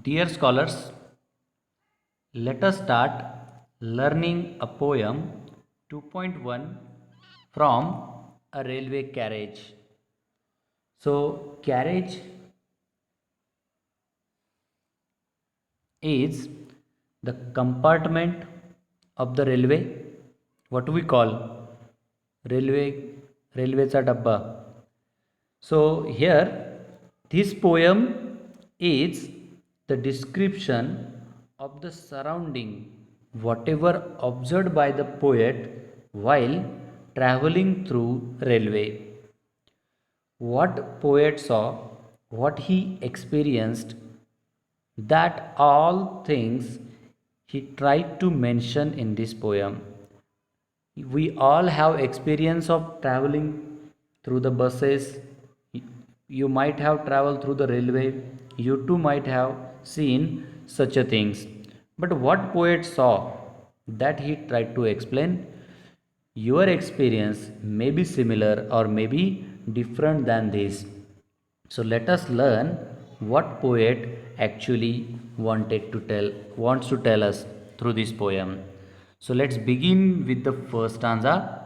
Dear scholars, let us start learning a poem 2.1 from a railway carriage. So, carriage is the compartment of the railway. What we call railway railwayचा डब्बा. So here this poem is the description of the surrounding whatever observed by the poet while traveling through railway. What poet saw, what he experienced, that all things he tried to mention in this poem. We all have experience of traveling through the buses. You might have traveled through the railway. You too might have seen such a things. But what poet saw that he tried to explain, your experience may be similar or may be different than this. So let us learn what poet actually wants to tell us through this poem. So let's begin with the first stanza.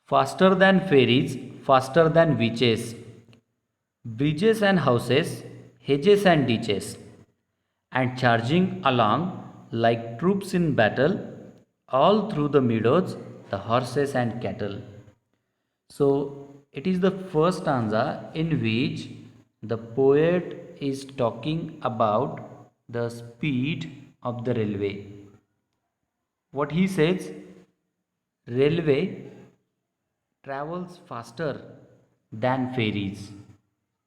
Faster than ferries, faster than witches, bridges and houses, hedges and ditches, and charging along like troops in battle, all through the meadows, the horses and cattle. So it is the first stanza in which the poet is talking about the speed of the railway. What he says, railway travels faster than ferries.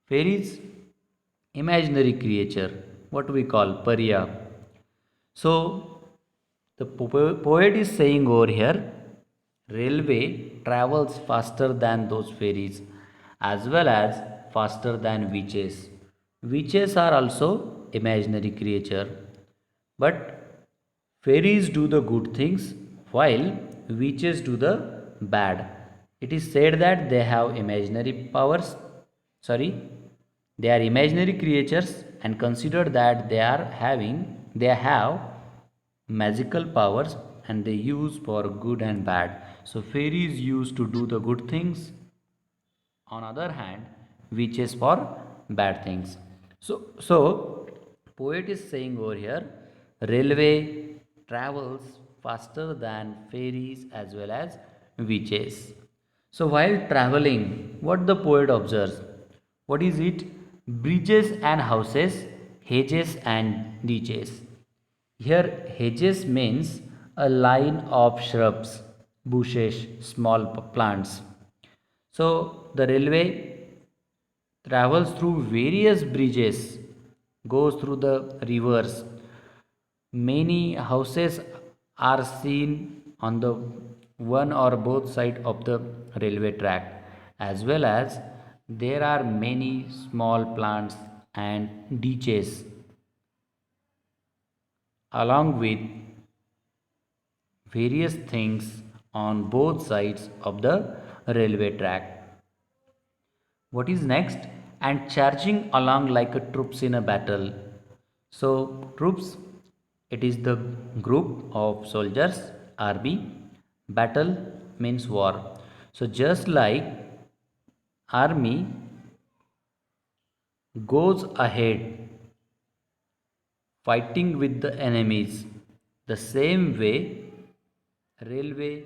Fairies, imaginary creature, what we call Pariya. So the poet is saying over here, railway travels faster than those ferries as well as faster than witches. Witches are also imaginary creature, but fairies do the good things while witches do the bad. It is said that they have imaginary powers, sorry, they are imaginary creatures and consider that they have magical powers and they use for good and bad. So fairies used to do the good things, on other hand witches for bad things. So poet is saying over here, railway travels faster than fairies as well as witches. So while traveling, what the poet observes, what is it? Bridges and houses, hedges and ditches. Here hedges means a line of shrubs, bushes, small plants. So the railway travels through various bridges, goes through the rivers. Many houses are seen on the one or both side of the railway track, as well as there are many small plants and ditches along with various things on both sides of the railway track. What is next? And charging along like a troops in a battle. So troops, it is the group of soldiers, army. Battle means war. So just like army goes ahead fighting with the enemies, the same way railway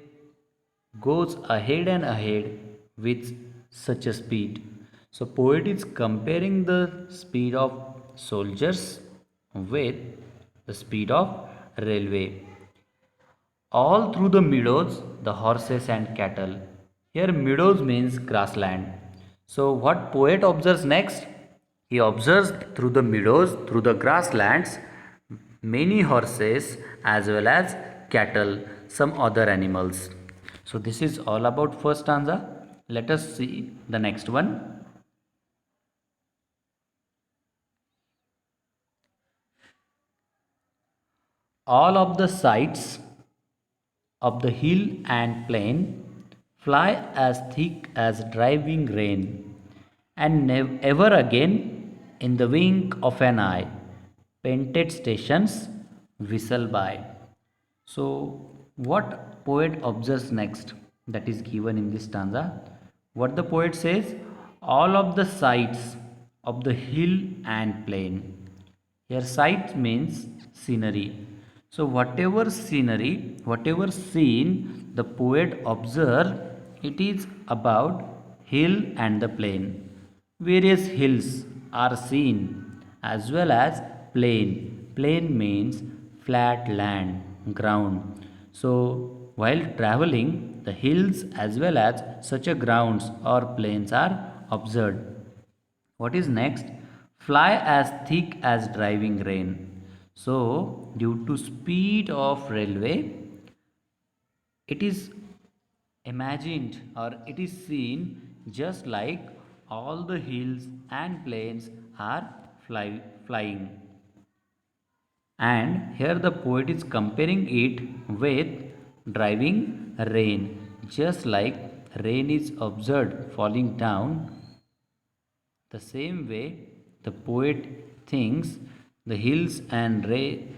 goes ahead and ahead with such a speed. So poet is comparing the speed of soldiers with the speed of railway. All through the meadows, the horses and cattle. Here meadows means grassland. So what poet observes next? He observes through the meadows, through the grasslands, many horses as well as cattle, some other animals. So this is all about first stanza. Let us see the next one. All of the sights of the hill and plain fly as thick as driving rain, and ever again in the wink of an eye, painted stations whistle by. So, what poet observes next? That is given in this stanza. What the poet says, all of the sights of the hill and plain. Here, sight means scenery. So, whatever scenery, whatever scene the poet observes, it is about hill and the plain. Various hills are seen as well as plain. Plain means flat land, ground. So, while traveling, the hills as well as such a grounds or plains are observed. What is next? Fly as thick as driving rain. So, due to speed of railway, it is imagined or it is seen just like all the hills and plains are flying. And here the poet is comparing it with driving rain, just like rain is observed falling down. The same way, the poet thinks the hills and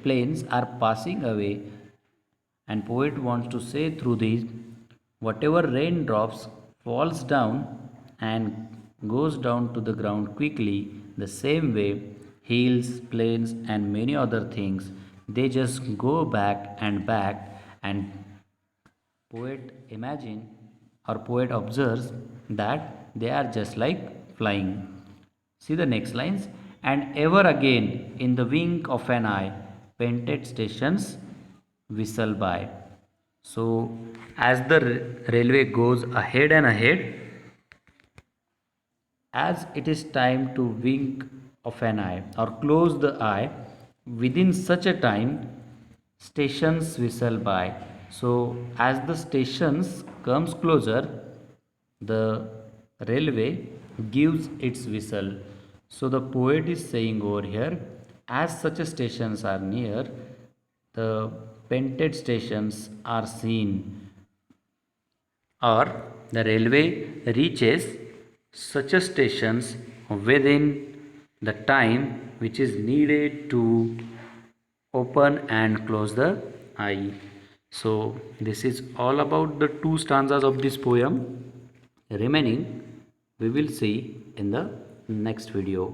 plains are passing away, and poet wants to say through these, whatever raindrops falls down and goes down to the ground quickly, the same way hills, plains, and many other things they just go back, and poet imagine or poet observes that they are just like flying. See the next lines. And ever again, in the wink of an eye, painted stations whistle by. So, as the railway goes ahead and ahead, as it is time to wink of an eye or close the eye, within such a time, stations whistle by. So, as the stations comes closer, the railway gives its whistle. So the poet is saying over here, as such stations are near, the painted stations are seen, or the railway reaches such a stations within the time which is needed to open and close the eye. So this is all about the two stanzas of this poem. Remaining we will see in the next video.